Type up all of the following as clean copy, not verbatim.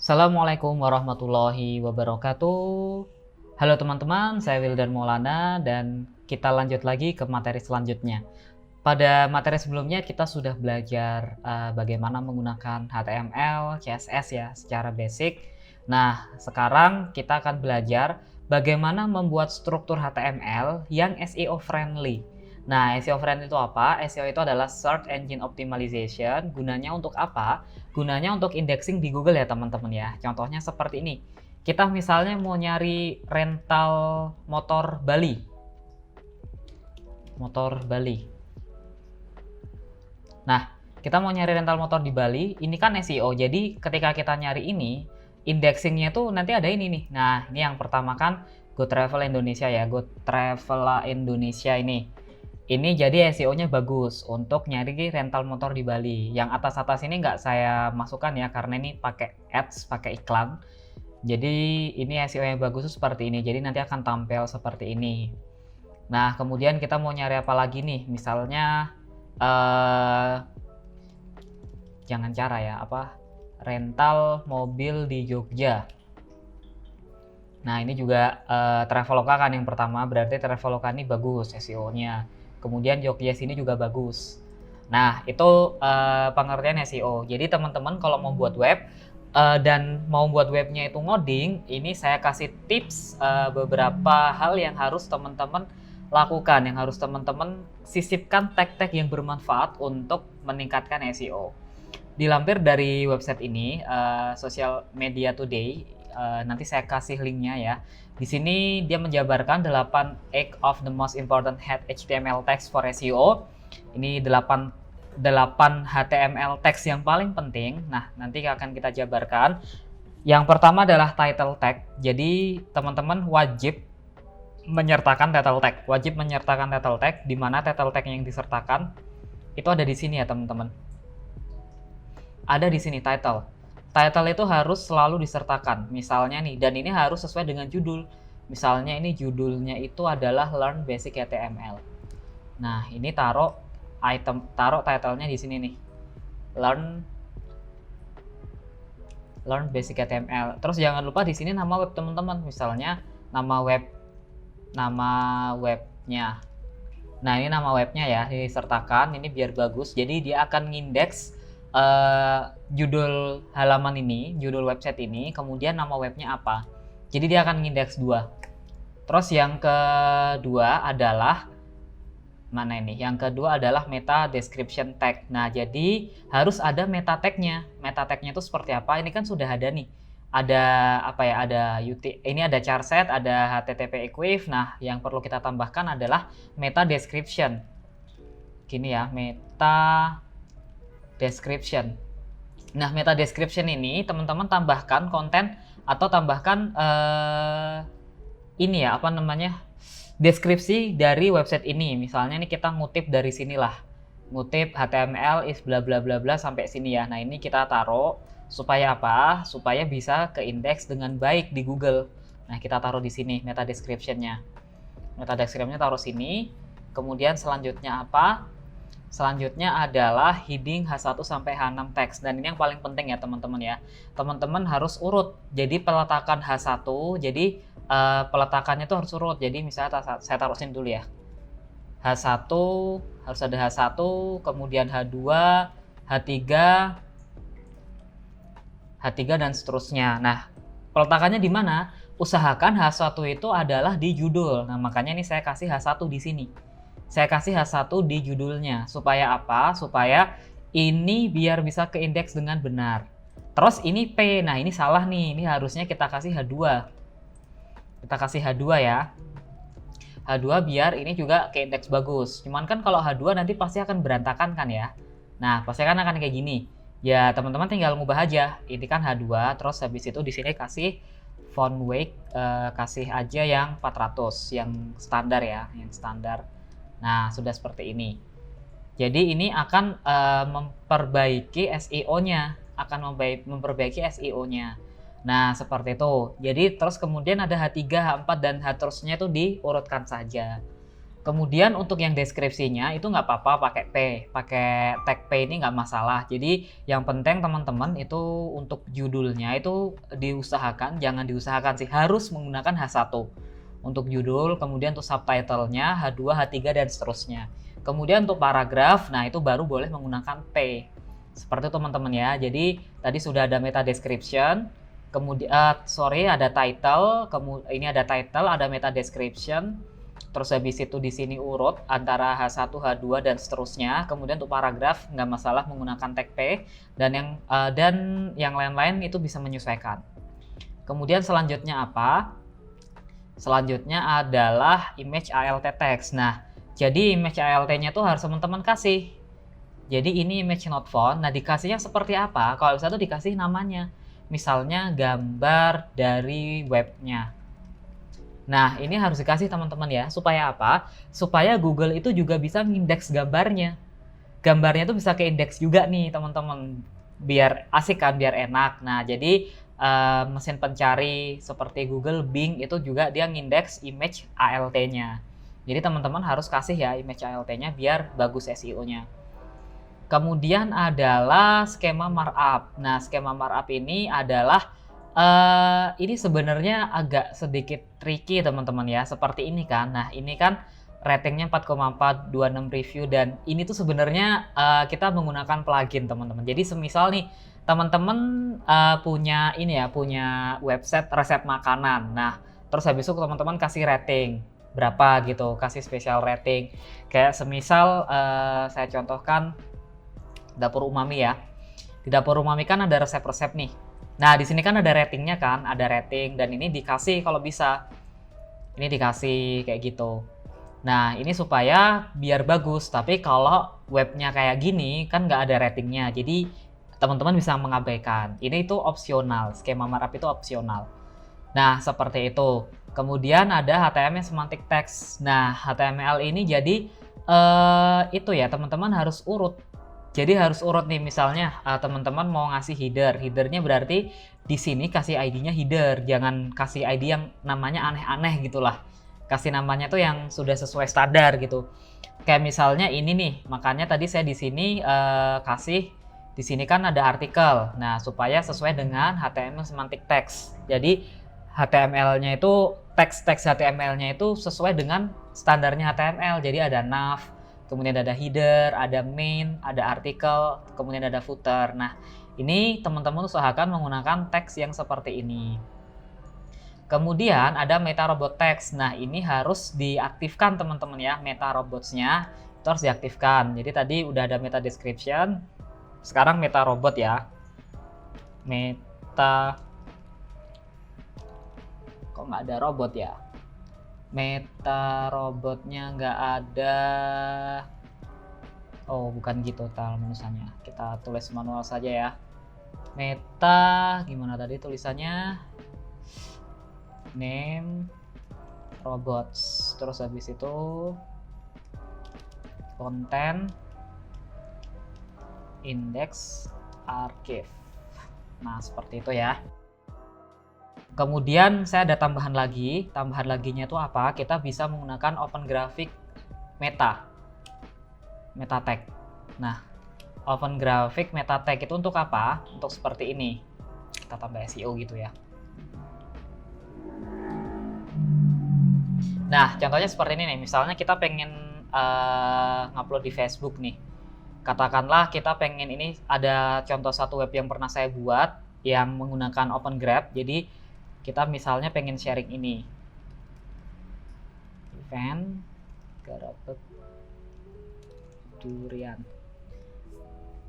Assalamualaikum warahmatullahi wabarakatuh. Halo teman-teman, saya Wildan Maulana dan kita lanjut lagi ke materi selanjutnya. Pada materi sebelumnya kita sudah belajar bagaimana menggunakan HTML, CSS ya secara basic. Nah, sekarang kita akan belajar bagaimana membuat struktur HTML yang SEO friendly. Nah, SEO friendly itu apa? SEO itu adalah Search Engine Optimization. Gunanya untuk apa? Gunanya untuk indexing di Google ya teman-teman ya. Contohnya seperti ini. Kita misalnya mau nyari rental motor Bali. Motor Bali. Nah, kita mau nyari rental motor di Bali, ini kan SEO. Jadi ketika kita nyari ini, indexingnya tuh nanti ada ini nih. Nah, ini yang pertama kan Go Travel Indonesia ya. Go Travel Indonesia ini. Ini jadi SEO-nya bagus untuk nyari rental motor di Bali. Yang atas-atas ini nggak saya masukkan ya, karena ini pakai ads, pakai iklan. Jadi ini SEO yang bagus tuh seperti ini. Jadi nanti akan tampil seperti ini. Nah, kemudian kita mau nyari apa lagi nih? Misalnya, jangan cara ya, rental mobil di Jogja. Nah, ini juga Traveloka kan yang pertama, berarti Traveloka ini bagus SEO-nya. Kemudian Jogja sini juga bagus. Nah, itu pengertian SEO. Jadi teman-teman kalau mau buat web dan mau buat webnya itu ngoding, ini saya kasih tips beberapa hal yang harus teman-teman lakukan, yang harus teman-teman sisipkan tag-tag yang bermanfaat untuk meningkatkan SEO. Dilampir dari website ini, Social Media Today, nanti saya kasih linknya ya. Di sini dia menjabarkan 8 of the most important HTML text for SEO. Ini 8 HTML text yang paling penting. Nah, nanti akan kita jabarkan. Yang pertama adalah title tag. Jadi, teman-teman wajib menyertakan title tag. Wajib menyertakan title tag, di mana title tag yang disertakan itu ada di sini ya, teman-teman. Ada di sini title. Title itu harus selalu disertakan. Misalnya nih, dan ini harus sesuai dengan judul. Misalnya ini judulnya itu adalah Learn Basic HTML. Nah, ini taruh title-nya di sini nih. Learn Basic HTML. Terus jangan lupa di sini nama web teman-teman. Misalnya nama webnya. Nah, ini nama webnya ya, disertakan. Ini biar bagus. Jadi dia akan ngindeks judul halaman ini, judul website ini, kemudian nama webnya apa. Jadi dia akan ngindeks 2. Terus yang kedua adalah Yang kedua adalah meta description tag. Nah, jadi harus ada meta tagnya. Meta tagnya itu seperti apa? Ini kan sudah ada nih. Ada ini ada charset, ada HTTP equif. Nah, yang perlu kita tambahkan adalah meta description. Gini ya, meta description. Nah, meta description ini teman-teman tambahkan konten atau tambahkan deskripsi dari website ini. Misalnya nih kita ngutip dari sinilah. Ngutip HTML is bla bla bla bla sampai sini ya. Nah, ini kita taruh supaya apa? Supaya bisa keindeks dengan baik di Google. Nah, kita taruh di sini meta description-nya. Meta description-nya taruh sini. Kemudian selanjutnya apa? Selanjutnya adalah heading H1 sampai H6 teks, dan ini yang paling penting ya teman-teman ya. Teman-teman harus urut. Jadi peletakan H1, jadi peletakannya itu harus urut. Jadi misalnya saya taruh sini dulu ya. H1 harus ada H1, kemudian H2, H3 dan seterusnya. Nah, peletakannya di mana? Usahakan H1 itu adalah di judul. Nah, makanya ini saya kasih H1 di sini. Saya kasih H1 di judulnya. Supaya apa? Supaya ini biar bisa keindeks dengan benar. Terus ini P. Nah, ini salah nih. Ini harusnya kita kasih H2. Kita kasih H2 ya. H2 biar ini juga keindeks bagus. Cuman kan kalau H2 nanti pasti akan berantakan kan ya. Nah, pasti akan kayak gini. Ya, teman-teman tinggal ngubah aja. Ini kan H2, terus habis itu di sini kasih font weight, kasih aja yang 400, yang standar ya, yang standar. Nah, sudah seperti ini. Jadi ini akan memperbaiki SEO-nya, memperbaiki SEO-nya. Nah, seperti itu. Jadi terus kemudian ada H3, H4 dan H terusnya itu diurutkan saja. Kemudian untuk yang deskripsinya itu nggak apa-apa pakai tag P ini nggak masalah. Jadi yang penting teman-teman itu untuk judulnya itu jangan diusahakan sih, harus menggunakan H1 untuk judul, kemudian untuk subtitlenya H2, H3 dan seterusnya. Kemudian untuk paragraf, nah itu baru boleh menggunakan P. Seperti itu teman-teman ya. Jadi tadi sudah ada meta description, kemudian ada title, ini ada title, ada meta description. Terus habis itu di sini urut antara H1, H2 dan seterusnya. Kemudian untuk paragraf nggak masalah menggunakan tag P, dan yang lain-lain itu bisa menyesuaikan. Kemudian selanjutnya apa? Selanjutnya adalah image alt text. Nah, jadi image alt-nya tuh harus teman-teman kasih. Jadi ini image not found. Nah, dikasihnya seperti apa? Kalau bisa tuh dikasih namanya. Misalnya gambar dari webnya. Nah, ini harus dikasih teman-teman ya. Supaya apa? Supaya Google itu juga bisa ngindeks gambarnya. Gambarnya tuh bisa keindeks juga nih teman-teman. Biar asik kan, biar enak. Nah, jadi mesin pencari seperti Google, Bing itu juga dia ngindeks image ALT-nya. Jadi teman-teman harus kasih ya image ALT-nya biar bagus SEO-nya. Kemudian adalah skema markup. Nah, skema markup ini adalah ini sebenarnya agak sedikit tricky teman-teman ya, seperti ini kan. Nah, ini kan ratingnya 4,4, 26 review, dan ini tuh sebenarnya kita menggunakan plugin teman-teman. Jadi semisal nih teman-teman punya website resep makanan. Nah, terus habis itu teman-teman kasih rating berapa gitu, kasih special rating. Kayak semisal saya contohkan Dapur Umami ya. Di Dapur Umami kan ada resep-resep nih. Nah, di sini kan ada ratingnya kan, ada rating, dan ini dikasih kalau bisa. Ini dikasih kayak gitu. Nah, ini supaya biar bagus, tapi kalau webnya kayak gini kan nggak ada ratingnya, jadi teman-teman bisa mengabaikan. Ini itu opsional, skema markup itu opsional. Nah, seperti itu. Kemudian ada HTML semantic text. Nah, HTML ini jadi itu ya, teman-teman harus urut. Jadi harus urut nih, misalnya teman-teman mau ngasih headernya berarti di sini kasih ID-nya header, jangan kasih ID yang namanya aneh-aneh gitulah. Kasih namanya tuh yang sudah sesuai standar gitu. Kayak misalnya ini nih, makanya tadi saya di sini kasih di sini kan ada artikel. Nah, supaya sesuai dengan HTML semantic text. Jadi HTML-nya itu teks HTML-nya itu sesuai dengan standarnya HTML. Jadi ada nav, kemudian ada header, ada main, ada artikel, kemudian ada footer. Nah, ini teman-teman usahakan menggunakan teks yang seperti ini. Kemudian ada meta robot text. Nah, ini harus diaktifkan teman-teman ya, meta robots-nya itu harus diaktifkan. Jadi tadi udah ada meta description, sekarang meta robot ya. Kok nggak ada robot ya? Meta robotnya nggak ada. Oh, bukan gitu tulisannya. Kita tulis manual saja ya. Meta gimana tadi tulisannya? Name robots. Terus habis itu content index archive. Nah, seperti itu ya. Kemudian saya ada tambahan laginya itu apa? Kita bisa menggunakan Open Graphic meta tag. Nah, Open Graphic meta tag itu untuk apa? Untuk seperti ini. Kita tambah SEO gitu ya. Nah, contohnya seperti ini nih. Misalnya kita pengen ngupload di Facebook nih. Katakanlah kita pengen, ini ada contoh satu web yang pernah saya buat yang menggunakan Open Graph. Jadi kita misalnya pengen sharing ini. Event Garapet Durian.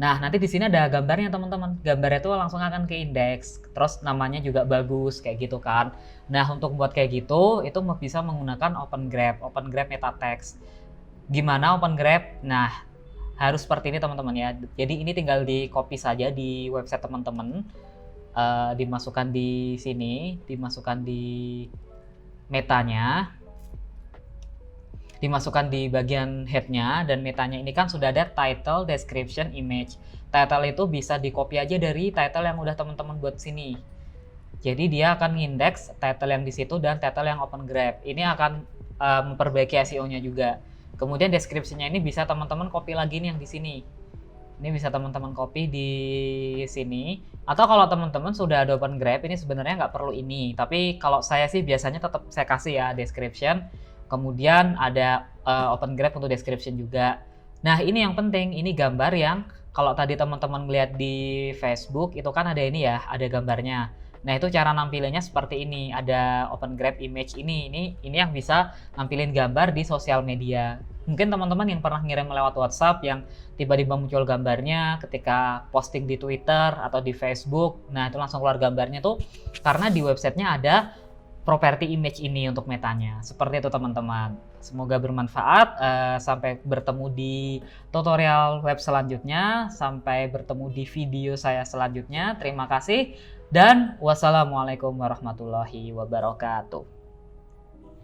Nah, nanti di sini ada gambarnya teman-teman. Gambarnya itu langsung akan ke indeks. Terus namanya juga bagus kayak gitu kan. Nah, untuk buat kayak gitu itu bisa menggunakan Open Graph meta text. Gimana Open Graph? Nah, harus seperti ini teman-teman ya. Jadi ini tinggal di copy saja di website teman-teman. Dimasukkan di sini, dimasukkan di metanya, dimasukkan di bagian headnya, dan metanya ini kan sudah ada title, description, image. Title itu bisa di copy aja dari title yang udah teman-teman buat sini. Jadi dia akan ngindeks title yang di situ dan title yang Open Graph. Ini akan memperbaiki SEO-nya juga. Kemudian deskripsinya ini bisa teman-teman copy lagi nih yang di sini. Ini bisa teman-teman copy di sini. Atau kalau teman-teman sudah ada Open Graph, ini sebenarnya nggak perlu ini. Tapi kalau saya sih biasanya tetap saya kasih ya description. Kemudian ada Open Graph untuk description juga. Nah ini yang penting, ini gambar yang kalau tadi teman-teman lihat di Facebook itu kan ada ini ya, ada gambarnya. Nah itu cara nampilinnya seperti ini, ada Open Graph image ini yang bisa nampilin gambar di sosial media. Mungkin teman-teman yang pernah ngirim lewat WhatsApp yang tiba-tiba muncul gambarnya ketika posting di Twitter atau di Facebook, nah itu langsung keluar gambarnya tuh karena di websitenya ada properti image ini untuk metanya. Seperti itu teman-teman. Semoga bermanfaat. Sampai bertemu di tutorial web selanjutnya. Sampai bertemu di video saya selanjutnya. Terima kasih dan wassalamualaikum warahmatullahi wabarakatuh.